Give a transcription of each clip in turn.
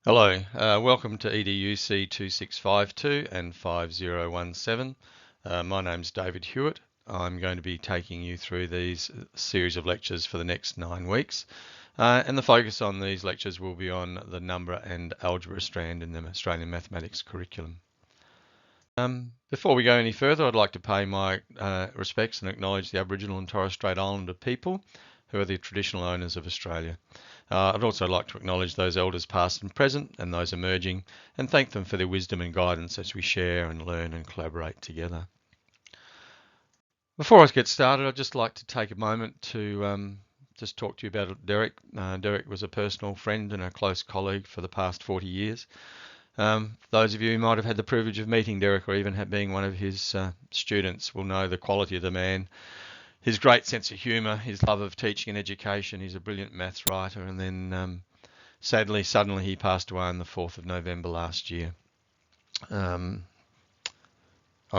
Hello, welcome to EDUC2652 and 5017. My name's David Hewitt. I'm going to be taking you through these series of lectures for the next 9 weeks. And the focus on these lectures will be on the number and algebra strand in the Australian mathematics curriculum. Before we go any further, I'd like to pay my respects and acknowledge the Aboriginal and Torres Strait Islander people who are the traditional owners of Australia. I'd also like to acknowledge those elders past and present and those emerging and thank them for their wisdom and guidance as we share and learn and collaborate together. Before I get started, I'd just like to take a moment to just talk to you about Derek. Derek was a personal friend and a close colleague for the past 40 years. Those of you who might have had the privilege of meeting Derek or even being one of his students will know the quality of the man. His great sense of humour, his love of teaching and education. He's a brilliant maths writer, and then sadly, suddenly he passed away on the 4th of November last year. I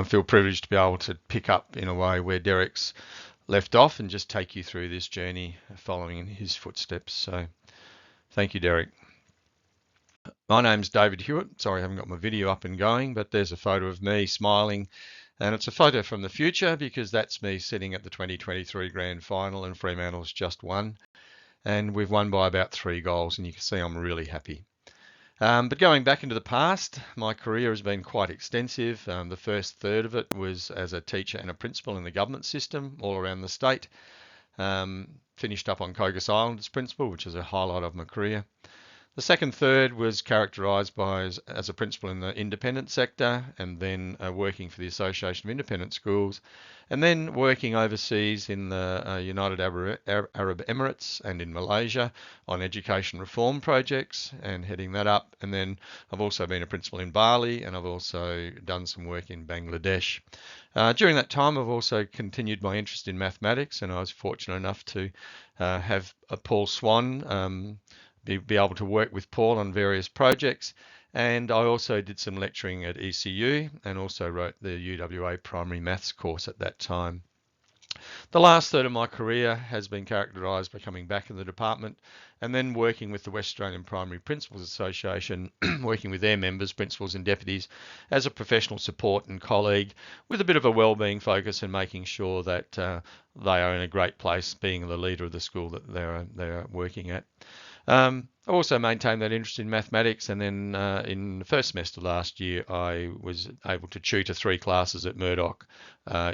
feel privileged to be able to pick up in a way where Derek's left off and just take you through this journey following in his footsteps. So thank you, Derek. My name's David Hewitt. Sorry I haven't got my video up and going, but there's a photo of me smiling. And it's a photo from the future because that's me sitting at the 2023 Grand Final and Fremantle's just won. And we've won by about 3 goals and you can see I'm really happy. But going back into the past, my career has been quite extensive. The first third of it was as a teacher and a principal in the government system all around the state. Finished up on Cocos Island as principal, which is a highlight of my career. The second third was characterised by as a principal in the independent sector and then working for the Association of Independent Schools and then working overseas in the United Arab Emirates and in Malaysia on education reform projects and heading that up. And then I've also been a principal in Bali and I've also done some work in Bangladesh. During that time, I've also continued my interest in mathematics and I was fortunate enough to have Paul Swan be able to work with Paul on various projects, and I also did some lecturing at ECU and also wrote the UWA primary maths course at that time. The last third of my career has been characterised by coming back in the department and then working with the West Australian Primary Principals Association, working with their members, principals and deputies as a professional support and colleague with a bit of a wellbeing focus and making sure that they are in a great place being the leader of the school that they're working at. I also maintained that interest in mathematics, and then in the first semester last year I was able to tutor 3 classes at Murdoch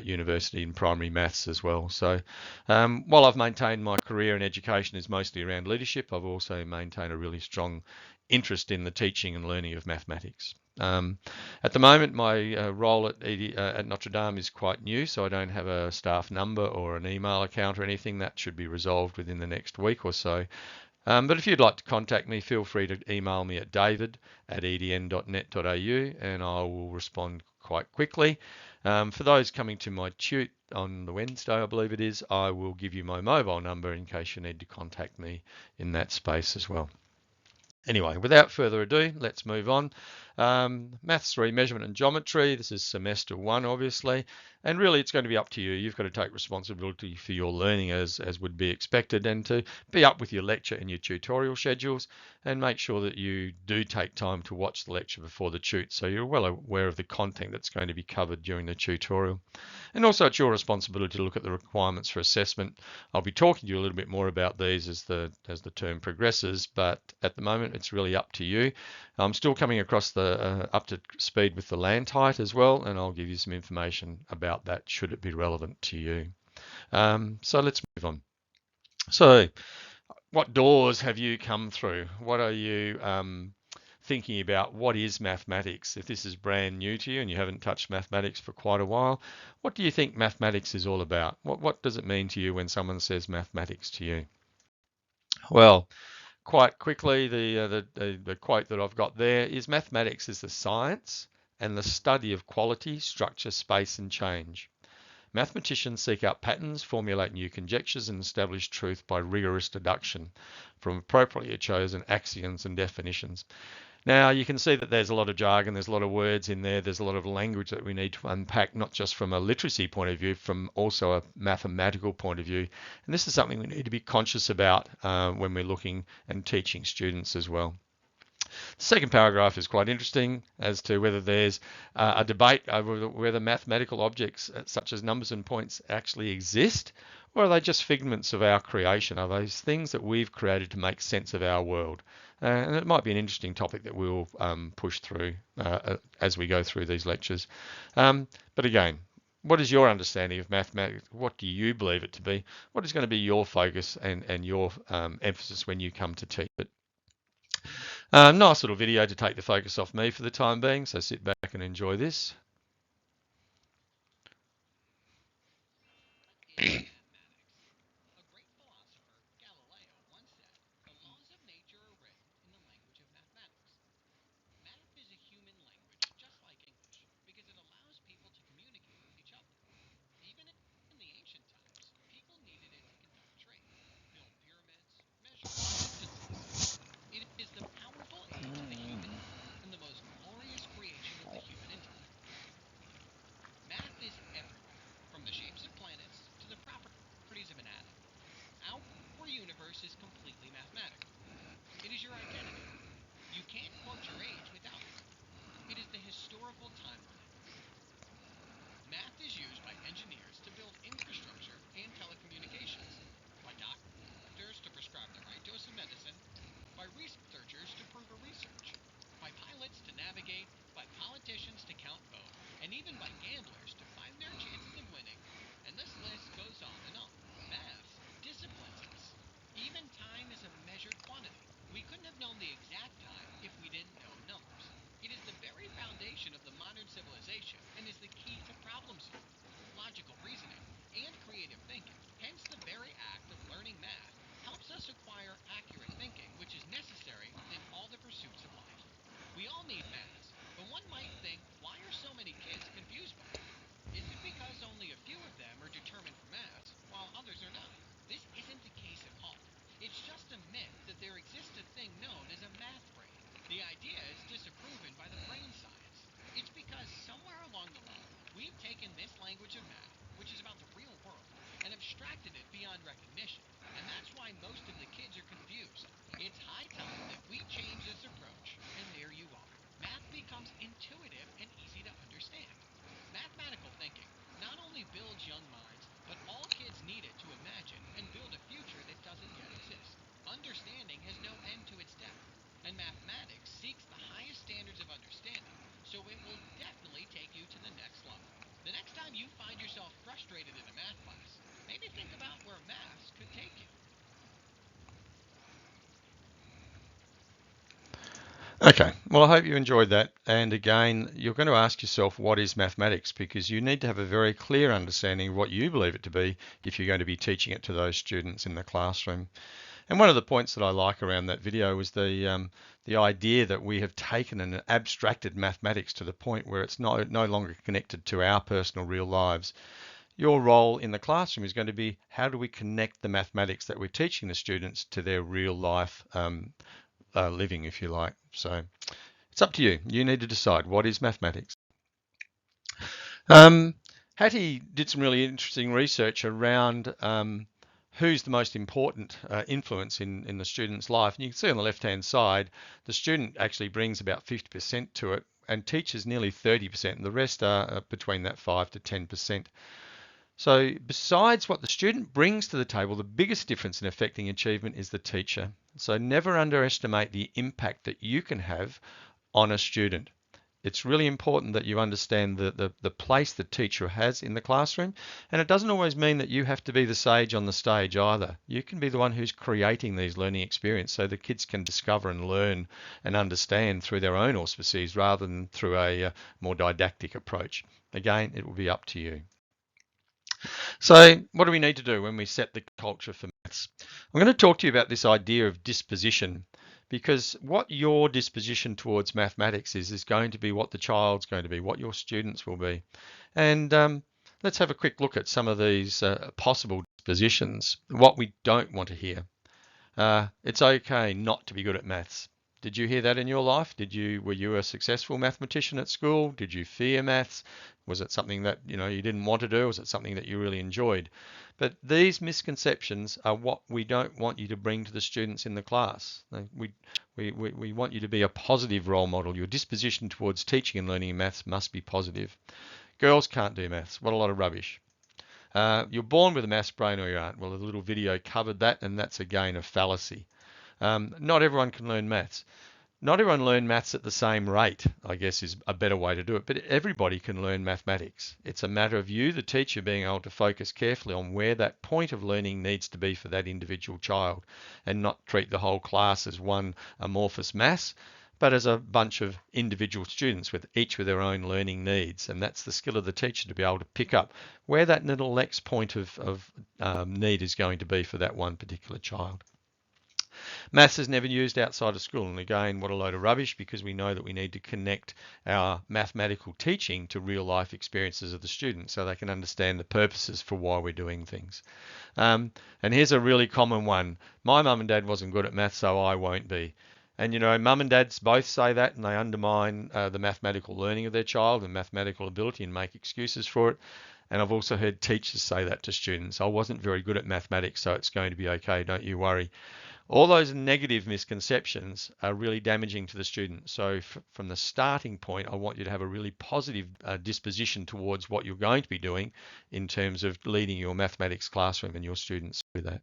University in primary maths as well. So while I've maintained my career in education is mostly around leadership, I've also maintained a really strong interest in the teaching and learning of mathematics. At the moment, my role at Notre Dame is quite new, so I don't have a staff number or an email account or anything. That should be resolved within the next week or so. But if you'd like to contact me, feel free to email me at david@edn.net.au and I will respond quite quickly. For those coming to my tute on the Wednesday, I believe it is, I will give you my mobile number in case you need to contact me in that space as well. Anyway, without further ado, let's move on. Maths 3, Measurement and Geometry. This is semester 1, obviously, and really it's going to be up to you. You've got to take responsibility for your learning as would be expected and to be up with your lecture and your tutorial schedules and make sure that you do take time to watch the lecture before the tute so you're well aware of the content that's going to be covered during the tutorial. And also it's your responsibility to look at the requirements for assessment. I'll be talking to you a little bit more about these as the term progresses, but at the moment it's really up to you. I'm still coming across the up to speed with the land height as well, and I'll give you some information about that should it be relevant to you. So let's move on. So what doors have you come through? What are you thinking about? What is mathematics? If this is brand new to you and you haven't touched mathematics for quite a while, what do you think mathematics is all about? What does it mean to you when someone says mathematics to you? Well, quite quickly, the quote that I've got there is mathematics is the science and the study of quality, structure, space and change. Mathematicians seek out patterns, formulate new conjectures and establish truth by rigorous deduction from appropriately chosen axioms and definitions. Now you can see that there's a lot of jargon, there's a lot of words in there, there's a lot of language that we need to unpack, not just from a literacy point of view, from also a mathematical point of view. And this is something we need to be conscious about when we're looking and teaching students as well. The second paragraph is quite interesting as to whether there's a debate over whether mathematical objects such as numbers and points actually exist, or are they just figments of our creation? Are those things that we've created to make sense of our world? And it might be an interesting topic that we'll push through as we go through these lectures. But again, what is your understanding of mathematics? What do you believe it to be? What is going to be your focus and your emphasis when you come to teach it? Nice little video to take the focus off me for the time being, so sit back and enjoy this. Okay, well, I hope you enjoyed that. And again, you're going to ask yourself, what is mathematics? Because you need to have a very clear understanding of what you believe it to be if you're going to be teaching it to those students in the classroom. And one of the points that I like around that video was the idea that we have taken and abstracted mathematics to the point where it's no longer connected to our personal real lives. Your role in the classroom is going to be, how do we connect the mathematics that we're teaching the students to their real life living, if you like. So it's up to you. You need to decide, what is mathematics. Hattie did some really interesting research around who's the most important influence in the student's life. And you can see on the left-hand side, the student actually brings about 50% to it and teachers nearly 30%, and the rest are between that 5 to 10%. So besides what the student brings to the table, the biggest difference in affecting achievement is the teacher. So never underestimate the impact that you can have on a student. It's really important that you understand the place the teacher has in the classroom. And it doesn't always mean that you have to be the sage on the stage either. You can be the one who's creating these learning experiences so the kids can discover and learn and understand through their own auspices rather than through a more didactic approach. Again, it will be up to you. So what do we need to do when we set the culture for maths? I'm going to talk to you about this idea of disposition, because what your disposition towards mathematics is going to be what the child's going to be, what your students will be. And let's have a quick look at some of these possible dispositions, what we don't want to hear. It's okay not to be good at maths. Did you hear that in your life? Were you a successful mathematician at school? Did you fear maths? Was it something that you didn't want to do? Was it something that you really enjoyed? But these misconceptions are what we don't want you to bring to the students in the class. We want you to be a positive role model. Your disposition towards teaching and learning maths must be positive. Girls can't do maths. What a lot of rubbish. You're born with a maths brain or you aren't. Well, a little video covered that, and that's again a fallacy. Not everyone can learn maths. Not everyone learn maths at the same rate, I guess is a better way to do it, but everybody can learn mathematics. It's a matter of you, the teacher, being able to focus carefully on where that point of learning needs to be for that individual child and not treat the whole class as one amorphous mass, but as a bunch of individual students with each with their own learning needs. And that's the skill of the teacher to be able to pick up where that little next point of need is going to be for that one particular child. Maths is never used outside of school, and again, what a load of rubbish, because we know that we need to connect our mathematical teaching to real life experiences of the students so they can understand the purposes for why we're doing things. And here's a really common one. My mum and dad wasn't good at maths, so I won't be. And mum and dads both say that, and they undermine the mathematical learning of their child and mathematical ability and make excuses for it. And I've also heard teachers say that to students. I wasn't very good at mathematics, so it's going to be okay, don't you worry. All those negative misconceptions are really damaging to the student. So from the starting point, I want you to have a really positive disposition towards what you're going to be doing in terms of leading your mathematics classroom and your students through that.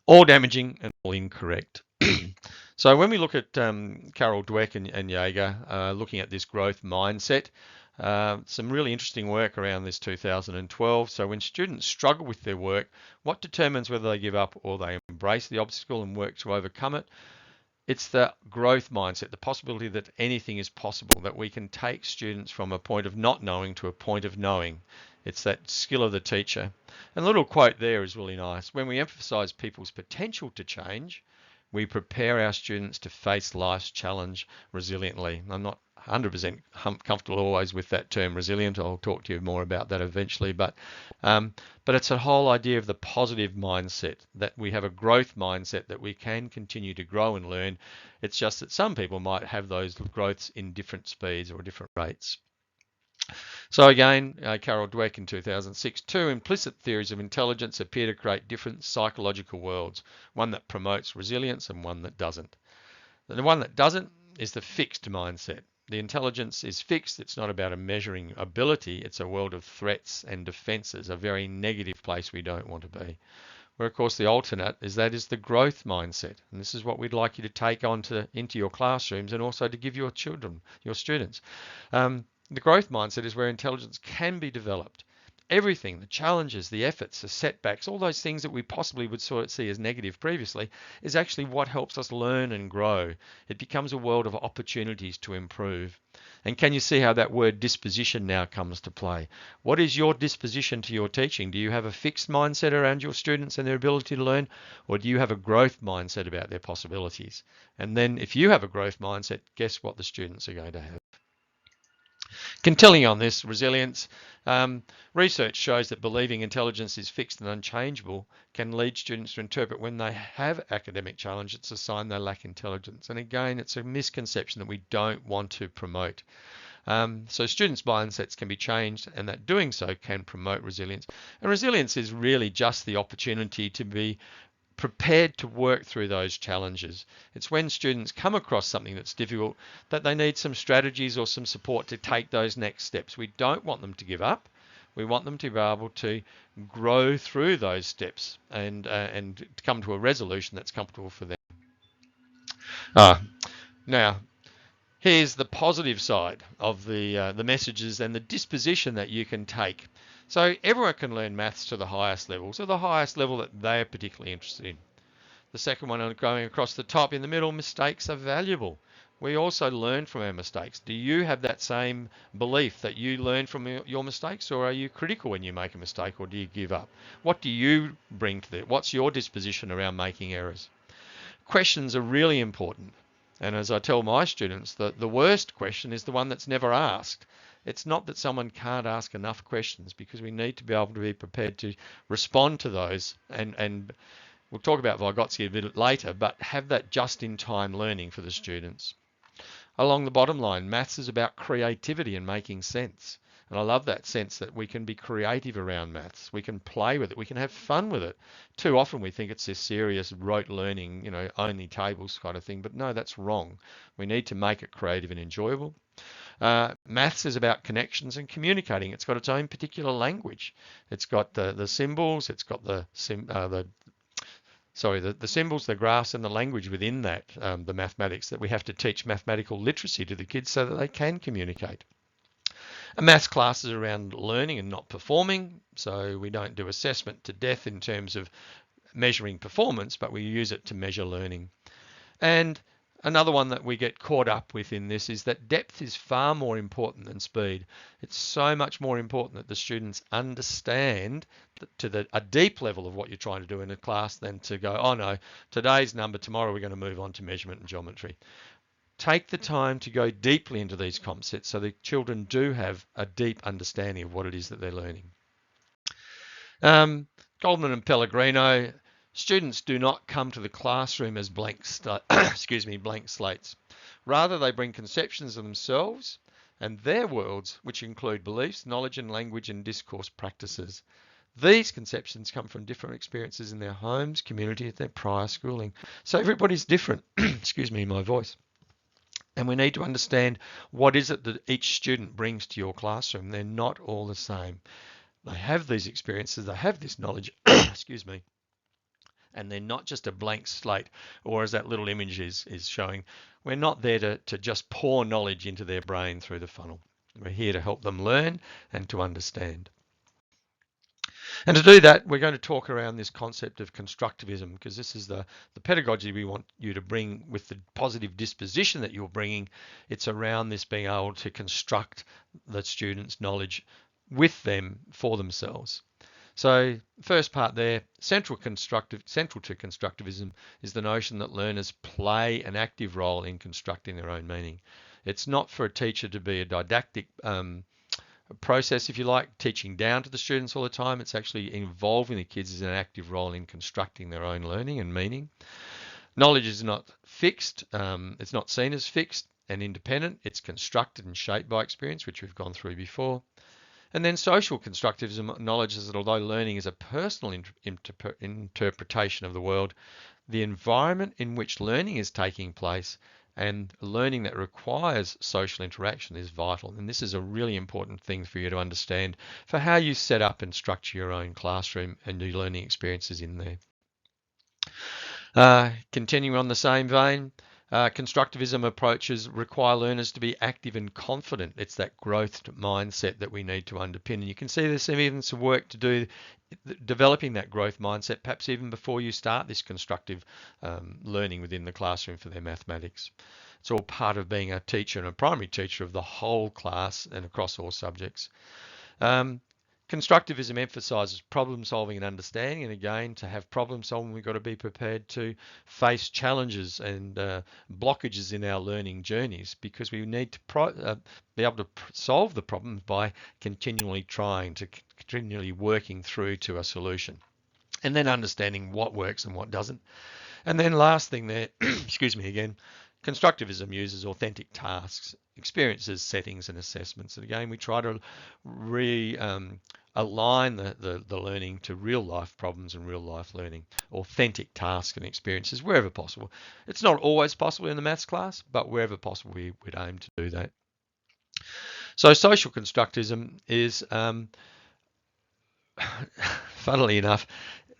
All damaging and all incorrect. So when we look at Carol Dweck and Jaeger looking at this growth mindset, some really interesting work around this 2012. So when students struggle with their work, what determines whether they give up or they embrace the obstacle and work to overcome it? It's the growth mindset, the possibility that anything is possible, that we can take students from a point of not knowing to a point of knowing. It's that skill of the teacher. And a little quote there is really nice. When we emphasize people's potential to change, we prepare our students to face life's challenge resiliently. I'm not 100% comfortable always with that term resilient. I'll talk to you more about that eventually. But it's a whole idea of the positive mindset, that we have a growth mindset, that we can continue to grow and learn. It's just that some people might have those growths in different speeds or different rates. So again, Carol Dweck in 2006, 2 implicit theories of intelligence appear to create different psychological worlds, one that promotes resilience and one that doesn't. The one that doesn't is the fixed mindset. The intelligence is fixed. It's not about a measuring ability. It's a world of threats and defenses, a very negative place we don't want to be. Where, of course, the alternate is the growth mindset. And this is what we'd like you to take into your classrooms and also to give your children, your students. The growth mindset is where intelligence can be developed. Everything, the challenges, the efforts, the setbacks, all those things that we possibly would sort of see as negative previously, is actually what helps us learn and grow. It becomes a world of opportunities to improve. And can you see how that word disposition now comes to play? What is your disposition to your teaching? Do you have a fixed mindset around your students and their ability to learn, or do you have a growth mindset about their possibilities? And then if you have a growth mindset, guess what the students are going to have? Continuing on this, resilience, research shows that believing intelligence is fixed and unchangeable can lead students to interpret when they have academic challenge, it's a sign they lack intelligence. And again, it's a misconception that we don't want to promote. So students' mindsets can be changed, and that doing so can promote resilience. And resilience is really just the opportunity to be prepared to work through those challenges. It's when students come across something that's difficult that they need some strategies or some support to take those next steps. We don't want them to give up. We want them to be able to grow through those steps and come to a resolution that's comfortable for them. Now, here's the positive side of the messages and the disposition that you can take. So everyone can learn maths to the highest level, so the highest level that they're particularly interested in. The second one, going across the top in the middle, mistakes are valuable. We also learn from our mistakes. Do you have that same belief that you learn from your mistakes, or are you critical when you make a mistake, or do you give up? What do you bring to that? What's your disposition around making errors? Questions are really important. And as I tell my students, the worst question is the one that's never asked. It's not that someone can't ask enough questions, because we need to be able to be prepared to respond to those and We'll talk about Vygotsky a bit later, but have that just-in-time learning for the students. Along the bottom line, maths is about creativity and making sense. And I love that sense that we can be creative around maths. We can play with it. We can have fun with it. Too often we think it's this serious rote learning, only tables kind of thing. But no, that's wrong. We need to make it creative and enjoyable. Maths is about connections and communicating. It's got its own particular language. It's got the symbols. It's got the symbols, the graphs, and the language within that, the mathematics, that we have to teach mathematical literacy to the kids so that they can communicate. A maths class is around learning and not performing, so we don't do assessment to death in terms of measuring performance, but we use it to measure learning. And another one that we get caught up with in this is that depth is far more important than speed. It's so much more important that the students understand to a deep level of what you're trying to do in a class than to go, oh no, today's number, tomorrow we're going to move on to measurement and geometry. Take the time to go deeply into these concepts so the children do have a deep understanding of what it is that they're learning. Goldman and Pellegrino, students do not come to the classroom as blank slates. Rather, they bring conceptions of themselves and their worlds, which include beliefs, knowledge and language and discourse practices. These conceptions come from different experiences in their homes, community, and their prior schooling. So everybody's different. Excuse me, my voice. And we need to understand what is it that each student brings to your classroom. They're not all the same. They have these experiences, they have this knowledge, excuse me, and they're not just a blank slate, or as that little image is showing, we're not there to just pour knowledge into their brain through the funnel. We're here to help them learn and to understand. And to do that, we're going to talk around this concept of constructivism, because this is the pedagogy we want you to bring with the positive disposition that you're bringing. It's around this being able to construct the students' knowledge with them for themselves. So first part there, central to constructivism is the notion that learners play an active role in constructing their own meaning. It's not for a teacher to be a didactic process, if you like, teaching down to the students all the time. It's actually involving the kids in an active role in constructing their own learning and meaning. Knowledge is not fixed. It's not seen as fixed and independent. It's constructed and shaped by experience, which we've gone through before. And then social constructivism acknowledges that although learning is a personal interpretation of the world, the environment in which learning is taking place and learning that requires social interaction is vital. And this is a really important thing for you to understand for how you set up and structure your own classroom and your learning experiences in there. Continuing on the same vein, constructivism approaches require learners to be active and confident. It's that growth mindset that we need to underpin. And you can see there's even some work to do developing that growth mindset, perhaps even before you start this constructive learning within the classroom for their mathematics. It's all part of being a teacher and a primary teacher of the whole class and across all subjects. Constructivism emphasises problem solving and understanding, and again, to have problem solving, we've got to be prepared to face challenges and blockages in our learning journeys, because we need to be able to solve the problems by continually continually working through to a solution, and then understanding what works and what doesn't. And then last thing there, excuse me again, constructivism uses authentic tasks, experiences, settings, and assessments. And again, we try to align the learning to real life problems and real life learning, authentic tasks and experiences wherever possible. It's not always possible in the maths class, but wherever possible, we'd aim to do that. So social constructivism is, funnily enough,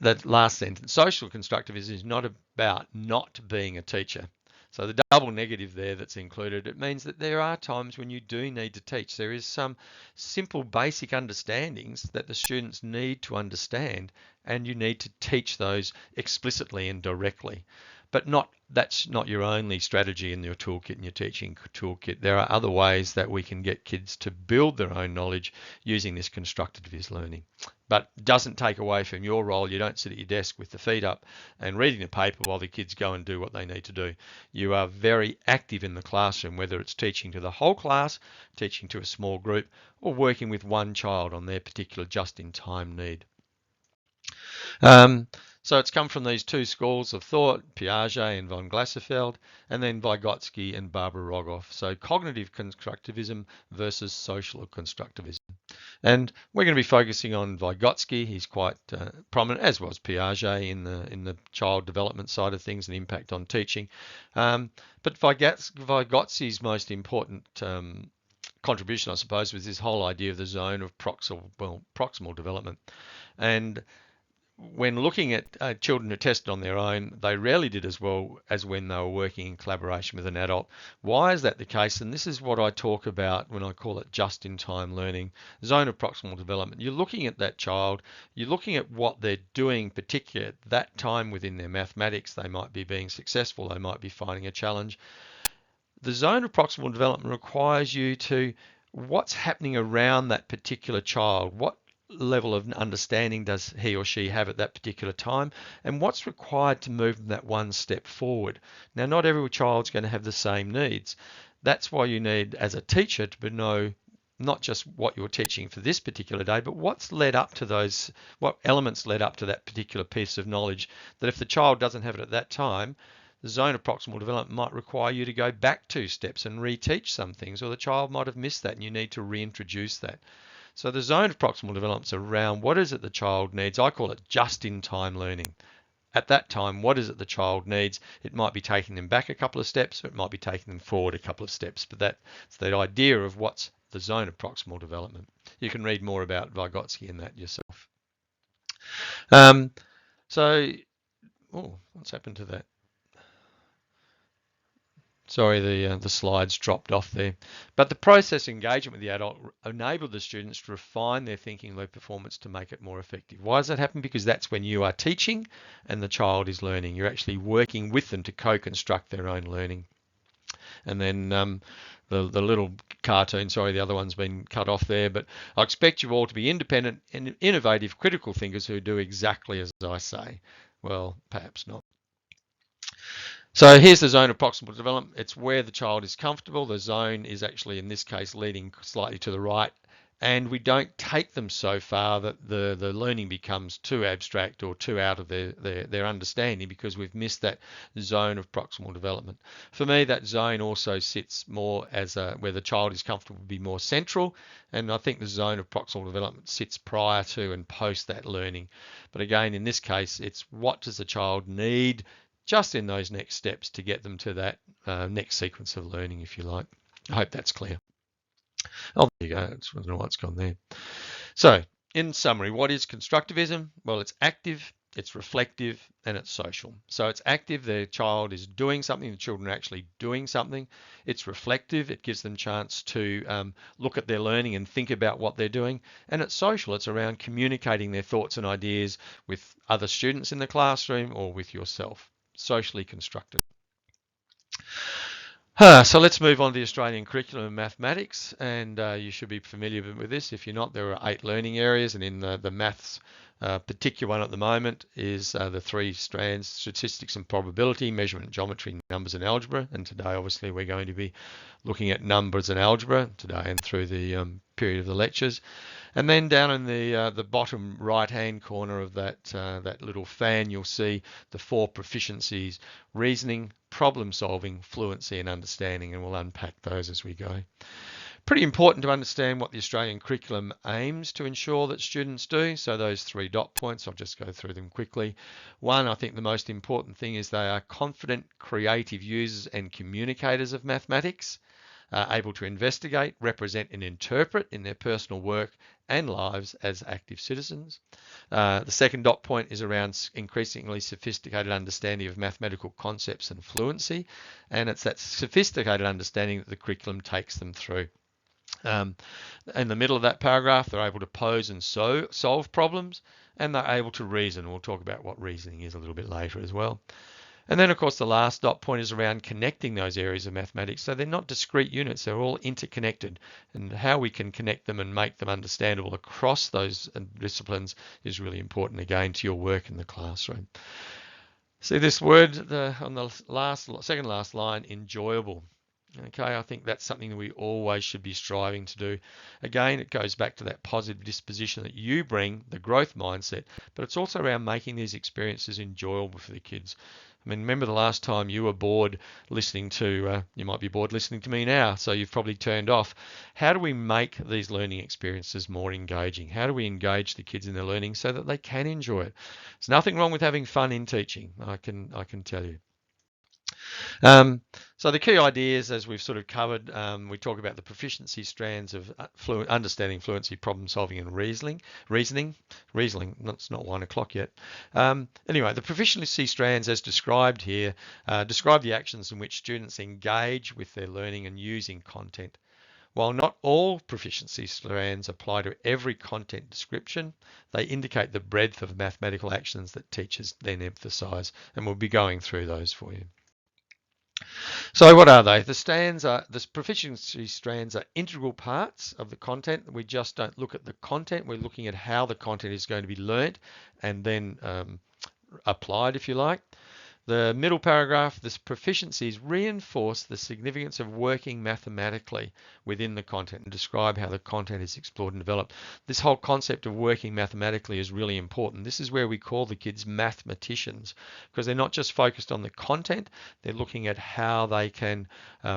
that last sentence, social constructivism is not about not being a teacher. So the double negative there that's included, it means that there are times when you do need to teach. There is some simple basic understandings that the students need to understand, and you need to teach those explicitly and directly. But that's not your only strategy in your toolkit, in your teaching toolkit. There are other ways that we can get kids to build their own knowledge using this constructivist learning. But it doesn't take away from your role. You don't sit at your desk with the feet up and reading the paper while the kids go and do what they need to do. You are very active in the classroom, whether it's teaching to the whole class, teaching to a small group, or working with one child on their particular just-in-time need. So it's come from these two schools of thought, Piaget and von Glaserfeld, and then Vygotsky and Barbara Rogoff. So cognitive constructivism versus social constructivism. And we're going to be focusing on Vygotsky. He's quite prominent, as was Piaget in the child development side of things and impact on teaching. But Vygotsky's most important contribution, I suppose, was this whole idea of the zone of proximal development. And when looking at children who tested on their own, they rarely did as well as when they were working in collaboration with an adult. Why is that the case? And this is what I talk about when I call it just-in-time learning, zone of proximal development. You're looking at that child, you're looking at what they're doing, particularly at that time within their mathematics. They might be being successful, they might be finding a challenge. The zone of proximal development requires you to, what's happening around that particular child? What level of understanding does he or she have at that particular time, and what's required to move them that one step forward? Now, not every child's going to have the same needs. That's why you need, as a teacher, to know not just what you're teaching for this particular day, but what's led up to those, what elements led up to that particular piece of knowledge, that if the child doesn't have it at that time, the zone of proximal development might require you to go back 2 steps and reteach some things, or the child might have missed that and you need to reintroduce that. So the zone of proximal development is around what is it the child needs. I call it just-in-time learning. At that time, what is it the child needs? It might be taking them back a couple of steps, or it might be taking them forward a couple of steps. But that's the idea of what's the zone of proximal development. You can read more about Vygotsky in that yourself. What's happened to that? Sorry, the slides dropped off there. But the process engagement with the adult enabled the students to refine their thinking and their performance to make it more effective. Why does that happen? Because that's when you are teaching and the child is learning. You're actually working with them to co-construct their own learning. And then the little cartoon, sorry, the other one's been cut off there, but I expect you all to be independent and innovative critical thinkers who do exactly as I say. Well, perhaps not. So here's the zone of proximal development. It's where the child is comfortable. The zone is actually, in this case, leading slightly to the right. And we don't take them so far that the learning becomes too abstract or too out of their understanding, because we've missed that zone of proximal development. For me, that zone also sits more as where the child is comfortable to be more central. And I think the zone of proximal development sits prior to and post that learning. But again, in this case, it's what does the child need just in those next steps to get them to that next sequence of learning, if you like. I hope that's clear. Oh, there you go. I don't know what's gone there. So, in summary, what is constructivism? Well, it's active, it's reflective, and it's social. So it's active, the child is doing something, the children are actually doing something. It's reflective, it gives them a chance to look at their learning and think about what they're doing. And it's social, it's around communicating their thoughts and ideas with other students in the classroom or with yourself. Socially constructed. So let's move on to the Australian curriculum of mathematics, and you should be familiar with this. If you're not, there are 8 learning areas, and in the maths particular one at the moment is the 3 strands: statistics and probability, measurement, geometry, numbers and algebra. And today obviously we're going to be looking at numbers and algebra today and through the period of the lectures. And then down in the bottom right-hand corner of that little fan, you'll see the 4 proficiencies: reasoning, problem solving, fluency and understanding, and we'll unpack those as we go. Pretty important to understand what the Australian curriculum aims to ensure that students do. So those 3 dot points, I'll just go through them quickly. 1, I think the most important thing is they are confident, creative users and communicators of mathematics, able to investigate, represent and interpret in their personal work and lives as active citizens. The 2nd dot point is around increasingly sophisticated understanding of mathematical concepts and fluency, and it's that sophisticated understanding that the curriculum takes them through. In the middle of that paragraph, they're able to pose and solve problems, and they're able to reason. We'll talk about what reasoning is a little bit later as well. And then, of course, the last dot point is around connecting those areas of mathematics. So they're not discrete units, they're all interconnected. And how we can connect them and make them understandable across those disciplines is really important, again, to your work in the classroom. See this word on the second last line, enjoyable. Okay, I think that's something that we always should be striving to do. Again, it goes back to that positive disposition that you bring, the growth mindset, but it's also around making these experiences enjoyable for the kids. I mean, remember the last time you were bored listening to, you might be bored listening to me now, so you've probably turned off. How do we make these learning experiences more engaging? How do we engage the kids in their learning so that they can enjoy it? There's nothing wrong with having fun in teaching, I can tell you. So the key ideas, as we've sort of covered, we talk about the proficiency strands of understanding, fluency, problem solving, and reasoning. That's not 1 o'clock yet. Anyway, the proficiency strands, as described here, describe the actions in which students engage with their learning and using content. While not all proficiency strands apply to every content description, they indicate the breadth of mathematical actions that teachers then emphasise, and we'll be going through those for you. So what are they? The proficiency strands are integral parts of the content. We just don't look at the content. We're looking at how the content is going to be learnt and then applied, if you like. The middle paragraph, this proficiencies reinforce the significance of working mathematically within the content and describe how the content is explored and developed. This whole concept of working mathematically is really important. This is where we call the kids mathematicians, because they're not just focused on the content, they're looking at how they can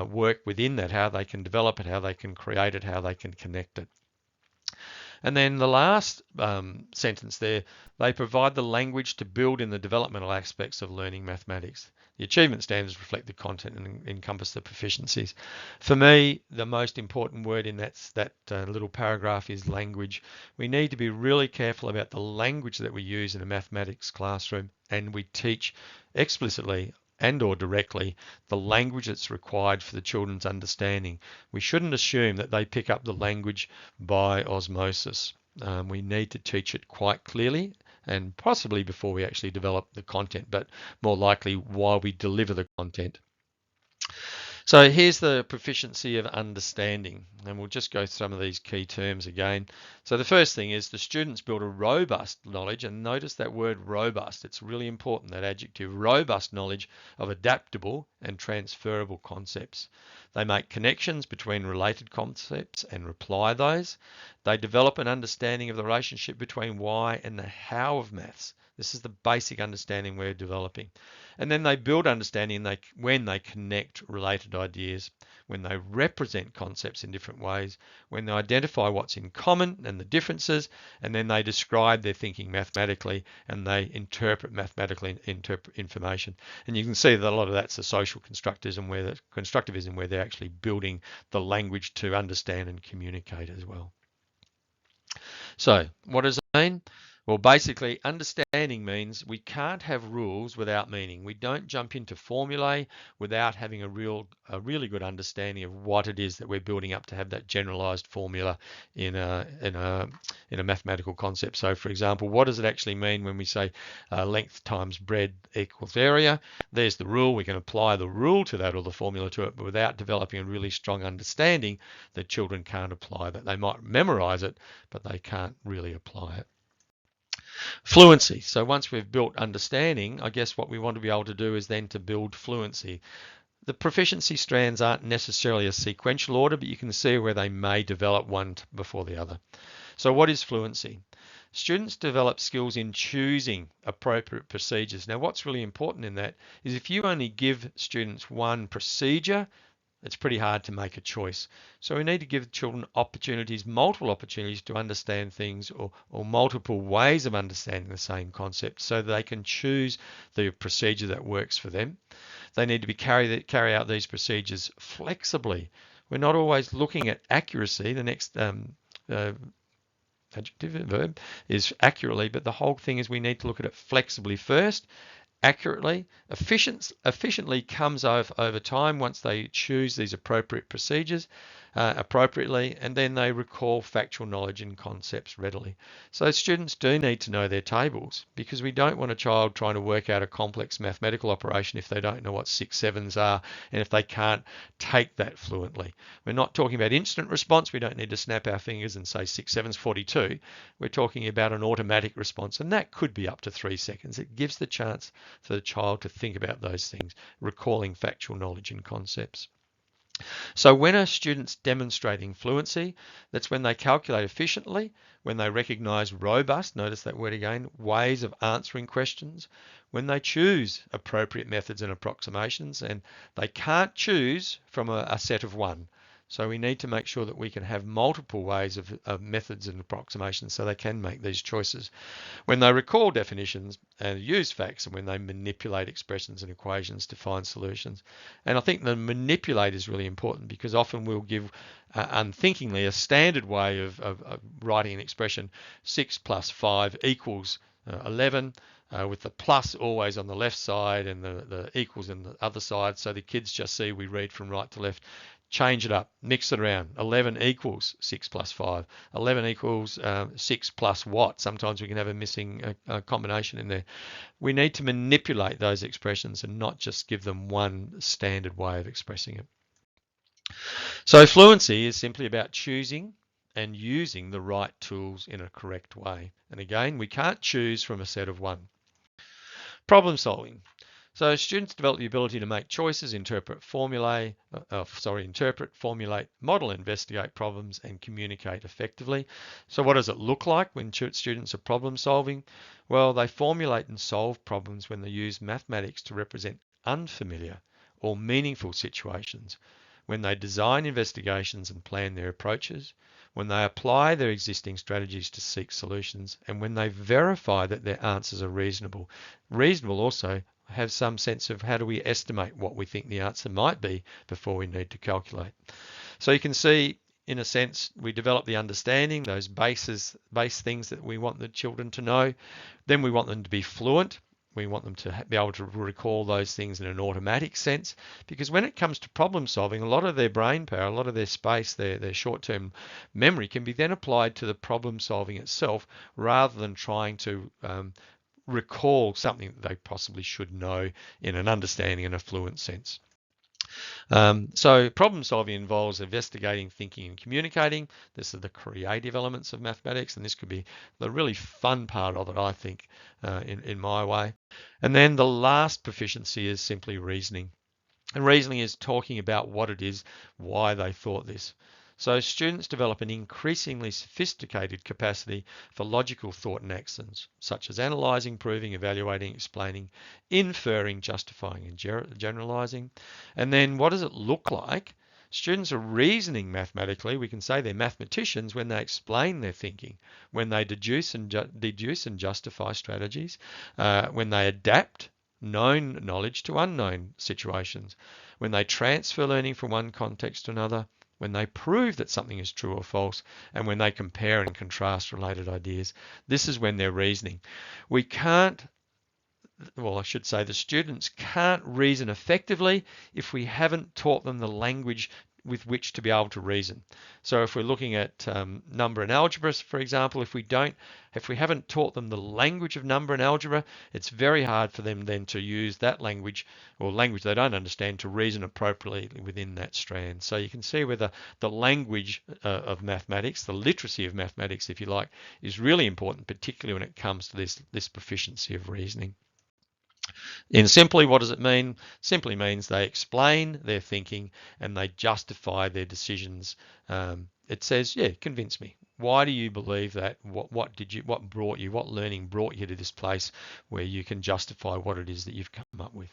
work within that, how they can develop it, how they can create it, how they can connect it. And then the last sentence there, they provide the language to build in the developmental aspects of learning mathematics. The achievement standards reflect the content and encompass the proficiencies. For me, the most important word in that little paragraph is language. We need to be really careful about the language that we use in a mathematics classroom, and we teach explicitly and or directly the language that's required for the children's understanding. We shouldn't assume that they pick up the language by osmosis. We need to teach it quite clearly and possibly before we actually develop the content, but more likely while we deliver the content. So here's the proficiency of understanding, and we'll just go through some of these key terms again. So the first thing is the students build a robust knowledge, and notice that word robust. It's really important, that adjective, robust knowledge of adaptable and transferable concepts. They make connections between related concepts and apply those. They develop an understanding of the relationship between why and the how of maths. This is the basic understanding we're developing. And then they build understanding when they connect related ideas, when they represent concepts in different ways, when they identify what's in common and the differences, and then they describe their thinking mathematically and they interpret mathematically information. And you can see that a lot of that's the social constructivism where they're actually building the language to understand and communicate as well. So what does it mean? Well, basically, understanding means we can't have rules without meaning. We don't jump into formulae without having a really good understanding of what it is that we're building up to have that generalized formula in a mathematical concept. So, for example, what does it actually mean when we say length times breadth equals area? There's the rule. We can apply the rule to that or the formula to it, but without developing a really strong understanding, the children can't apply that. They might memorize it, but they can't really apply it. Fluency. So once we've built understanding, I guess what we want to be able to do is then to build fluency. The proficiency strands aren't necessarily a sequential order, but you can see where they may develop one before the other. So what is fluency? Students develop skills in choosing appropriate procedures. Now what's really important in that is if you only give students one procedure, it's pretty hard to make a choice. So we need to give children multiple opportunities to understand things or multiple ways of understanding the same concept so that they can choose the procedure that works for them. They need to carry out these procedures flexibly. We're not always looking at accuracy. The next adjective verb is accurately, but the whole thing is we need to look at it flexibly first. Accurately, efficiently comes over time once they choose these appropriate procedures appropriately, and then they recall factual knowledge and concepts readily. So students do need to know their tables because we don't want a child trying to work out a complex mathematical operation if they don't know what 6 sevens are and if they can't take that fluently. We're not talking about instant response. We don't need to snap our fingers and say 6 sevens 42. We're talking about an automatic response, and that could be up to 3 seconds. It gives the chance for the child to think about those things, recalling factual knowledge and concepts. So when a student's demonstrating fluency, that's when they calculate efficiently, when they recognise robust, notice that word again, ways of answering questions, when they choose appropriate methods and approximations, and they can't choose from a set of one. So we need to make sure that we can have multiple ways of methods and approximations so they can make these choices. When they recall definitions and use facts, and when they manipulate expressions and equations to find solutions. And I think the manipulate is really important because often we'll give unthinkingly a standard way of writing an expression: 6 plus 5 equals 11, with the plus always on the left side and the equals on the other side, so the kids just see we read from right to left. Change it up, mix it around. 11 equals 6 plus 5. 11 equals 6 plus what? Sometimes we can have a missing combination in there. We need to manipulate those expressions and not just give them one standard way of expressing it. So fluency is simply about choosing and using the right tools in a correct way. And again, we can't choose from a set of one. Problem solving. So students develop the ability to make choices, interpret, formulate, model, investigate problems, and communicate effectively. So what does it look like when students are problem solving? Well, they formulate and solve problems when they use mathematics to represent unfamiliar or meaningful situations, when they design investigations and plan their approaches, when they apply their existing strategies to seek solutions, and when they verify that their answers are reasonable. Reasonable also have some sense of how do we estimate what we think the answer might be before we need to calculate. So you can see, in a sense, we develop the understanding, those base things that we want the children to know. Then we want them to be fluent. We want them to be able to recall those things in an automatic sense, because when it comes to problem solving, a lot of their brain power, a lot of their space, their short-term memory can be then applied to the problem solving itself rather than trying to recall something that they possibly should know in an understanding and a fluent sense. So problem solving involves investigating, thinking, and communicating. This is the creative elements of mathematics, and this could be the really fun part of it, I think, in my way. And then the last proficiency is simply reasoning. And reasoning is talking about what it is, why they thought this. So students develop an increasingly sophisticated capacity for logical thought and actions, such as analysing, proving, evaluating, explaining, inferring, justifying, and generalising. And then what does it look like? Students are reasoning mathematically. We can say they're mathematicians when they explain their thinking, when they deduce and justify strategies, when they adapt known knowledge to unknown situations, when they transfer learning from one context to another, when they prove that something is true or false, and when they compare and contrast related ideas. This is when they're reasoning. We can't, well, I should say the students can't reason effectively if we haven't taught them the language with which to be able to reason. So if we're looking at number and algebra, for example, if we haven't taught them the language of number and algebra, it's very hard for them then to use that language or language they don't understand to reason appropriately within that strand. So you can see whether the language of mathematics, the literacy of mathematics, if you like, is really important, particularly when it comes to this proficiency of reasoning. In simply, what does it mean? Simply means they explain their thinking and they justify their decisions. It says, yeah, convince me. Why do you believe that? What learning brought you to this place where you can justify what it is that you've come up with?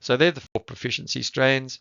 So they're the 4 proficiency strands.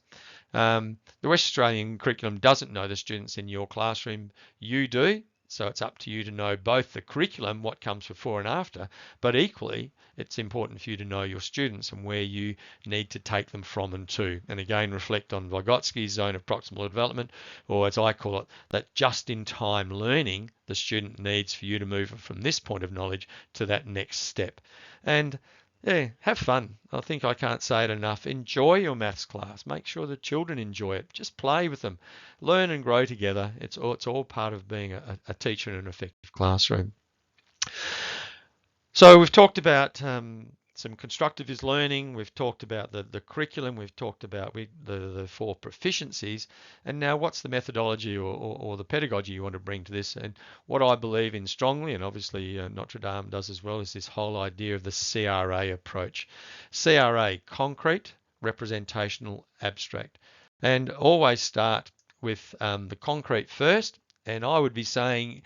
The West Australian curriculum doesn't know the students in your classroom. You do. So it's up to you to know both the curriculum, what comes before and after, but equally, it's important for you to know your students and where you need to take them from and to. And again, reflect on Vygotsky's zone of proximal development, or as I call it, that just-in-time learning the student needs for you to move from this point of knowledge to that next step. And yeah, have fun. I think I can't say it enough. Enjoy your maths class. Make sure the children enjoy it. Just play with them. Learn and grow together. It's all part of being a teacher in an effective classroom. So we've talked about some constructivist learning. We've talked about the curriculum. We've talked about the 4 proficiencies. And now what's the methodology or the pedagogy you want to bring to this? And what I believe in strongly, and obviously Notre Dame does as well, is this whole idea of the CRA approach. CRA, concrete, representational, abstract. And always start with the concrete first. And I would be saying,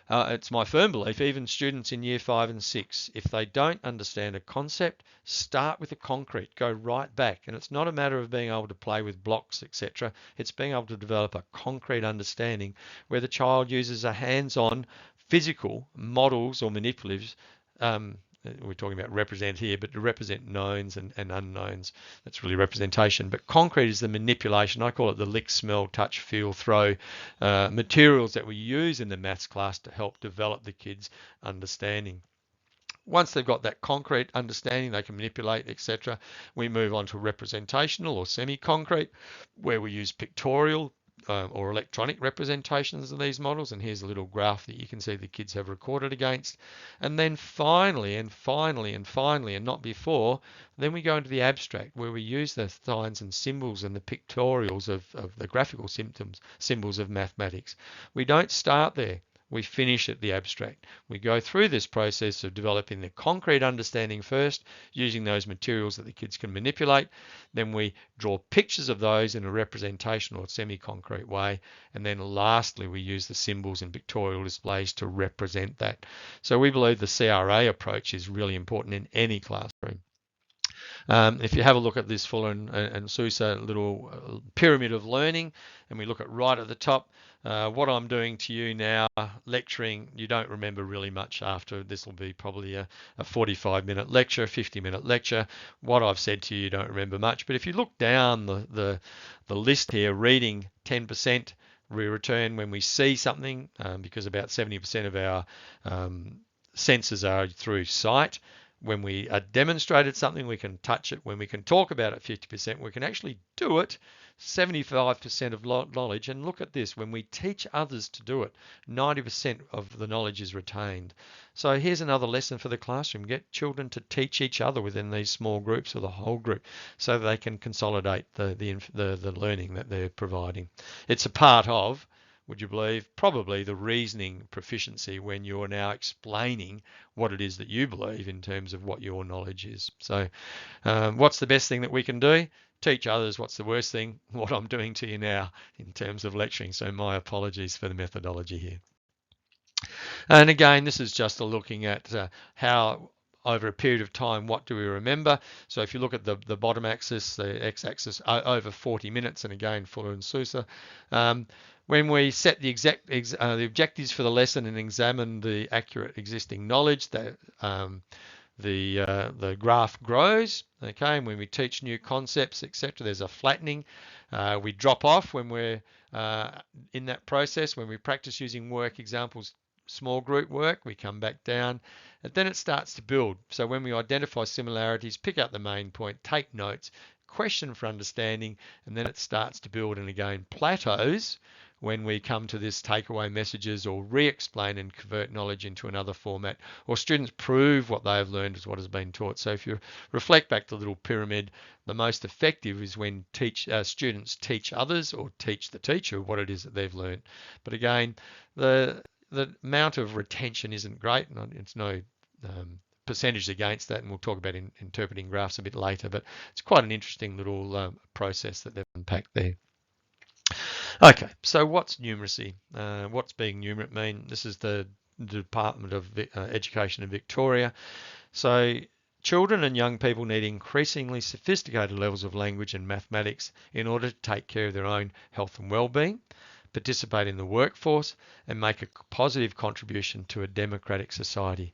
it's my firm belief, even students in year 5 and 6, if they don't understand a concept, start with the concrete, go right back. And it's not a matter of being able to play with blocks, etc. It's being able to develop a concrete understanding where the child uses a hands-on physical models or manipulatives. We're talking about represent here, but to represent knowns and unknowns, that's really representation. But concrete is the manipulation. I call it the lick, smell, touch, feel, throw materials that we use in the maths class to help develop the kids' understanding. Once they've got that concrete understanding, they can manipulate, etc. We move on to representational or semi-concrete, where we use pictorial or electronic representations of these models. And here's a little graph that you can see the kids have recorded against. And then finally, and not before, then we go into the abstract, where we use the signs and symbols and the pictorials of the graphical symbols of mathematics. We don't start there. We finish at the abstract. We go through this process of developing the concrete understanding first, using those materials that the kids can manipulate. Then we draw pictures of those in a representational or semi-concrete way. And then lastly, we use the symbols and pictorial displays to represent that. So we believe the CRA approach is really important in any classroom. If you have a look at this Fuller and Sousa little pyramid of learning, and we look at right at the top, what I'm doing to you now, lecturing, you don't remember really much after. This will be probably a 45-minute lecture, 50-minute lecture. What I've said to you don't remember much. But if you look down the list here, reading 10%, we return when we see something, because about 70% of our senses are through sight. When we are demonstrated something, we can touch it. When we can talk about it, 50%, we can actually do it, 75% of knowledge. And look at this, when we teach others to do it, 90% of the knowledge is retained. So here's another lesson for the classroom. Get children to teach each other within these small groups or the whole group so that they can consolidate the learning that they're providing. It's a part of, would you believe, probably the reasoning proficiency when you're now explaining what it is that you believe in terms of what your knowledge is. So what's the best thing that we can do? Teach others. What's the worst thing? What I'm doing to you now in terms of lecturing. So my apologies for the methodology here. And again, this is just looking at how over a period of time, what do we remember? So if you look at the bottom axis, the x-axis, over 40 minutes, and again, Fuller and Sousa, when we set the objectives for the lesson and examine the accurate existing knowledge, the graph grows. Okay, and when we teach new concepts, etc., there's a flattening. We drop off when we're in that process. When we practice using work examples, small group work, we come back down, and then it starts to build. So when we identify similarities, pick out the main point, take notes, question for understanding, and then it starts to build and again plateaus when we come to this takeaway messages or re-explain and convert knowledge into another format, or students prove what they have learned as what has been taught. So if you reflect back to the little pyramid, the most effective is when students teach others or teach the teacher what it is that they've learned. But again, the amount of retention isn't great, and it's no percentage against that, and we'll talk about interpreting graphs a bit later, but it's quite an interesting little process that they've unpacked there. Okay, so what's numeracy? What's being numerate mean? This is the Department of Education in Victoria. So children and young people need increasingly sophisticated levels of language and mathematics in order to take care of their own health and well-being, participate in the workforce, and make a positive contribution to a democratic society.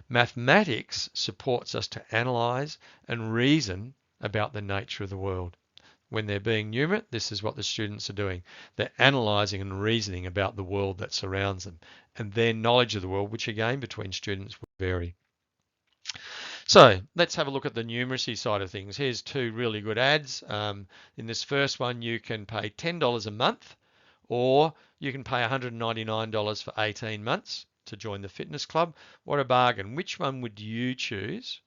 Mathematics supports us to analyse and reason about the nature of the world. When they're being numerate, this is what the students are doing. They're analysing and reasoning about the world that surrounds them, and their knowledge of the world, which again between students will vary. So let's have a look at the numeracy side of things. Here's two really good ads. In this first one, you can pay $10 a month, or you can pay $199 for 18 months to join the fitness club. What a bargain. Which one would you choose?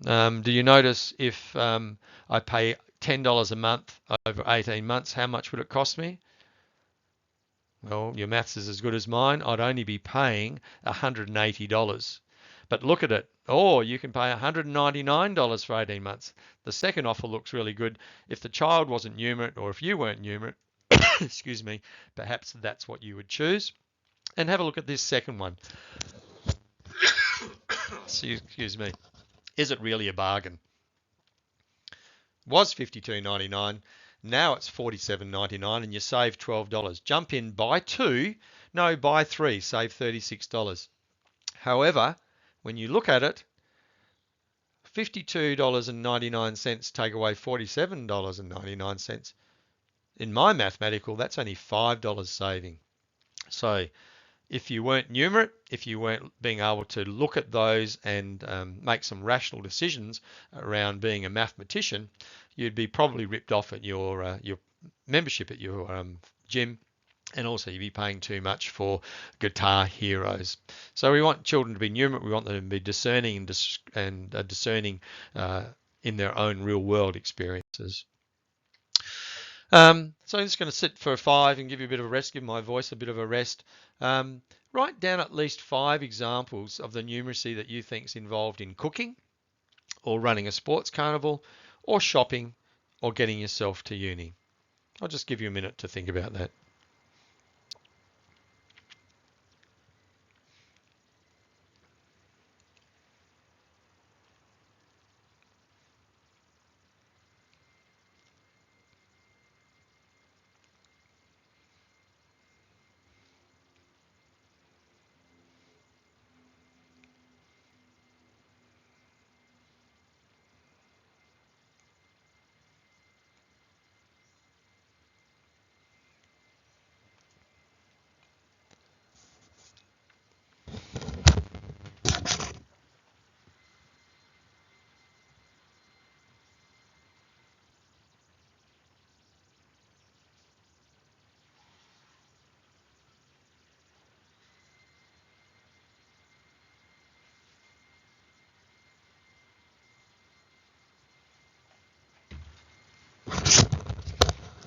Do you notice if I pay $10 a month over 18 months, how much would it cost me? Well, your maths is as good as mine. I'd only be paying $180. But look at it. Or you can pay $199 for 18 months. The second offer looks really good. If the child wasn't numerate or if you weren't numerate, excuse me, perhaps that's what you would choose. And have a look at this second one. Excuse me. Is it really a bargain? Was $52.99. Now it's $47.99 and you save $12. Jump in, buy two. No, buy three, save $36. However, when you look at it, $52.99 take away $47.99. In my mathematical, that's only $5 saving. So if you weren't numerate, if you weren't being able to look at those and make some rational decisions around being a mathematician, you'd be probably ripped off at your membership at your gym, and also you'd be paying too much for Guitar Heroes. So we want children to be numerate. We want them to be discerning and discerning in their own real world experiences. So I'm just going to sit for 5 and give you a bit of a rest, give my voice a bit of a rest. Write down at least 5 examples of the numeracy that you think is involved in cooking, or running a sports carnival, or shopping, or getting yourself to uni. I'll just give you a minute to think about that.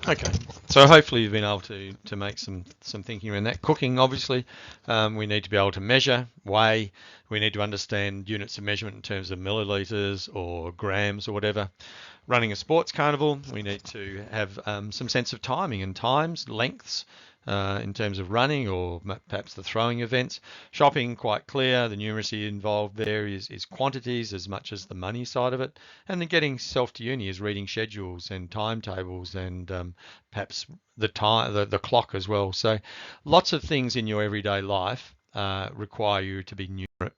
Okay, so hopefully you've been able to make some thinking around that. Cooking, obviously, we need to be able to measure, weigh. We need to understand units of measurement in terms of milliliters or grams or whatever. Running a sports carnival, we need to have some sense of timing and times, lengths, in terms of running or perhaps the throwing events. Shopping, quite clear. The numeracy involved there is quantities as much as the money side of it. And then getting self to uni is reading schedules and timetables and perhaps the clock as well. So lots of things in your everyday life require you to be numerate.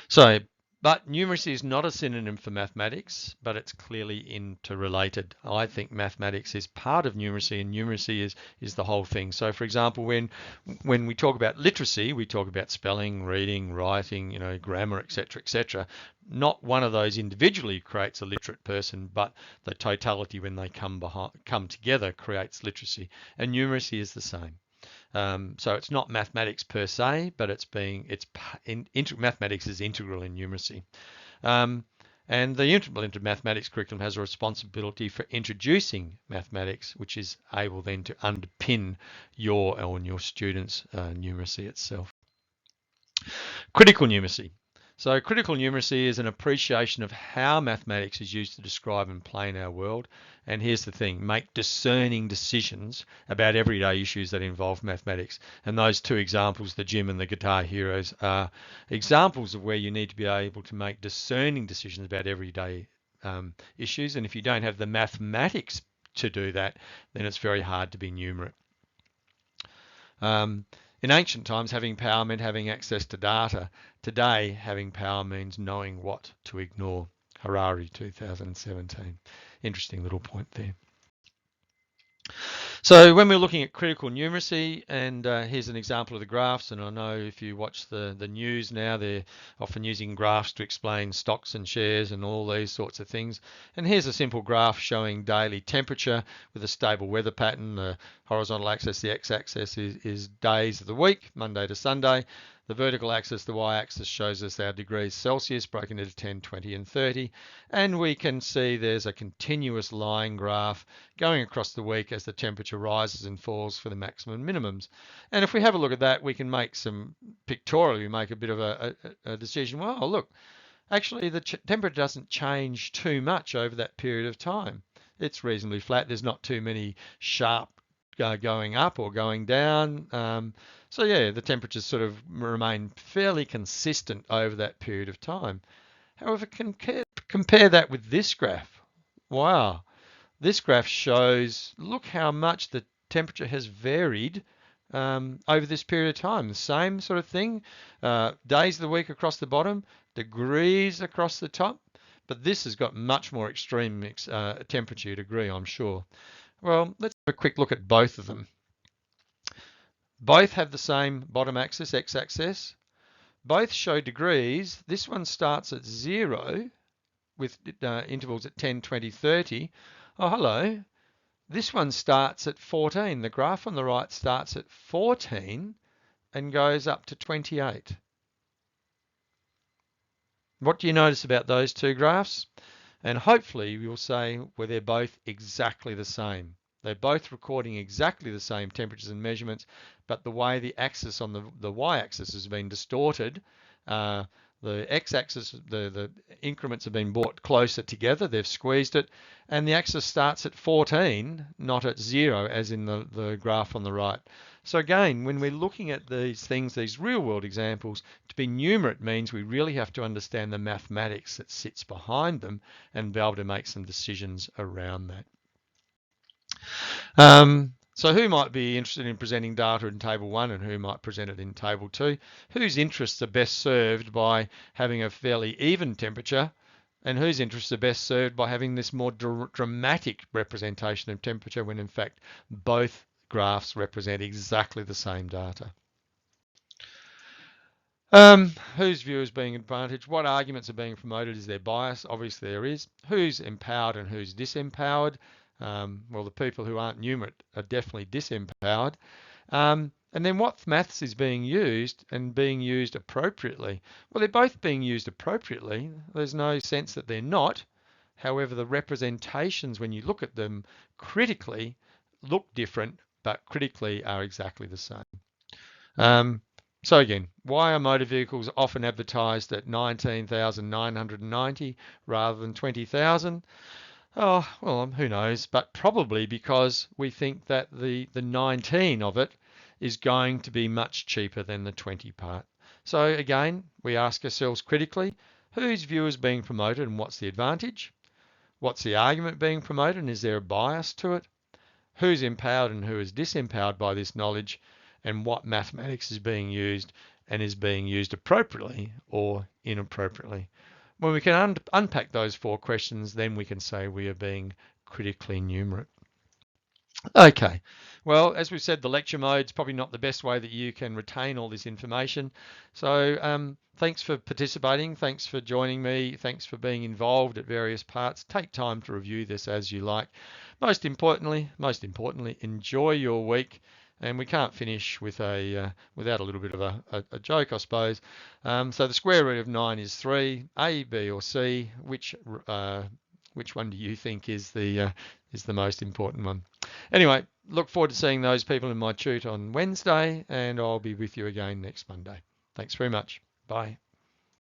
So, but numeracy is not a synonym for mathematics, but it's clearly interrelated. I think mathematics is part of numeracy, and numeracy is the whole thing. So, for example, when we talk about literacy, we talk about spelling, reading, writing, grammar, etc., etc. Not one of those individually creates a literate person, but the totality when they come together creates literacy. And numeracy is the same. So it's not mathematics per se, but mathematics is integral in numeracy. And the Implemented Mathematics curriculum has a responsibility for introducing mathematics, which is able then to underpin your students' numeracy itself. Critical numeracy. So critical numeracy is an appreciation of how mathematics is used to describe and play in our world. And here's the thing, make discerning decisions about everyday issues that involve mathematics. And those 2 examples, the gym and the Guitar Heroes, are examples of where you need to be able to make discerning decisions about everyday issues. And if you don't have the mathematics to do that, then it's very hard to be numerate. In ancient times, having power meant having access to data. Today, having power means knowing what to ignore. Harari 2017. Interesting little point there. So when we're looking at critical numeracy, and here's an example of the graphs, and I know if you watch the news now, they're often using graphs to explain stocks and shares and all these sorts of things. And here's a simple graph showing daily temperature with a stable weather pattern. The horizontal axis, the x-axis is days of the week, Monday to Sunday. The vertical axis, the y-axis, shows us our degrees Celsius broken into 10, 20 and 30, and we can see there's a continuous line graph going across the week as the temperature rises and falls for the maximum and minimums. And if we have a look at that, we can make some pictorially make a bit of a decision. Well, look, actually the temperature doesn't change too much over that period of time. It's reasonably flat. There's not too many sharp going up or going down. So yeah, the temperatures sort of remain fairly consistent over that period of time. However, compare that with this graph. Wow, this graph shows, look how much the temperature has varied over this period of time. The same sort of thing, days of the week across the bottom, degrees across the top, but this has got much more extreme temperature degree, I'm sure. Well, let's have a quick look at both of them. Both have the same bottom axis, x-axis. Both show degrees. This one starts at 0 with intervals at 10, 20, 30. Oh, hello. This one starts at 14. The graph on the right starts at 14 and goes up to 28. What do you notice about those two graphs? And hopefully you'll say, well, they're both exactly the same. They're both recording exactly the same temperatures and measurements, but the way the axis on the y-axis has been distorted, the x-axis, the increments have been brought closer together, they've squeezed it, and the axis starts at 14, not at 0, as in the graph on the right. So again, when we're looking at these things, these real-world examples, to be numerate means we really have to understand the mathematics that sits behind them and be able to make some decisions around that. So who might be interested in presenting data in Table 1 and who might present it in Table 2? Whose interests are best served by having a fairly even temperature, and whose interests are best served by having this more dramatic representation of temperature when in fact both graphs represent exactly the same data? Whose view is being advantaged? What arguments are being promoted? Is there bias? Obviously there is. Who's empowered and who's disempowered? Well, the people who aren't numerate are definitely disempowered. And then what maths is being used and being used appropriately? Well, they're both being used appropriately. There's no sense that they're not. However, the representations, when you look at them critically, look different, but critically are exactly the same. So again, why are motor vehicles often advertised at 19,990 rather than 20,000? Oh, well, who knows, but probably because we think that the 19 of it is going to be much cheaper than the 20 part. So again, we ask ourselves critically, whose view is being promoted and what's the advantage? What's the argument being promoted and is there a bias to it? Who's empowered and who is disempowered by this knowledge, and what mathematics is being used and is being used appropriately or inappropriately? When we can unpack those four questions, then we can say we are being critically numerate. Okay, well, as we said, the lecture mode is probably not the best way that you can retain all this information. So thanks for participating. Thanks for joining me. Thanks for being involved at various parts. Take time to review this as you like. Most importantly, enjoy your week. And we can't finish with without a little bit of a joke, I suppose. So the square root of 9 is 3. A, B, or C? Which one do you think is the most important one? Anyway, look forward to seeing those people in my tute on Wednesday, and I'll be with you again next Monday. Thanks very much. Bye.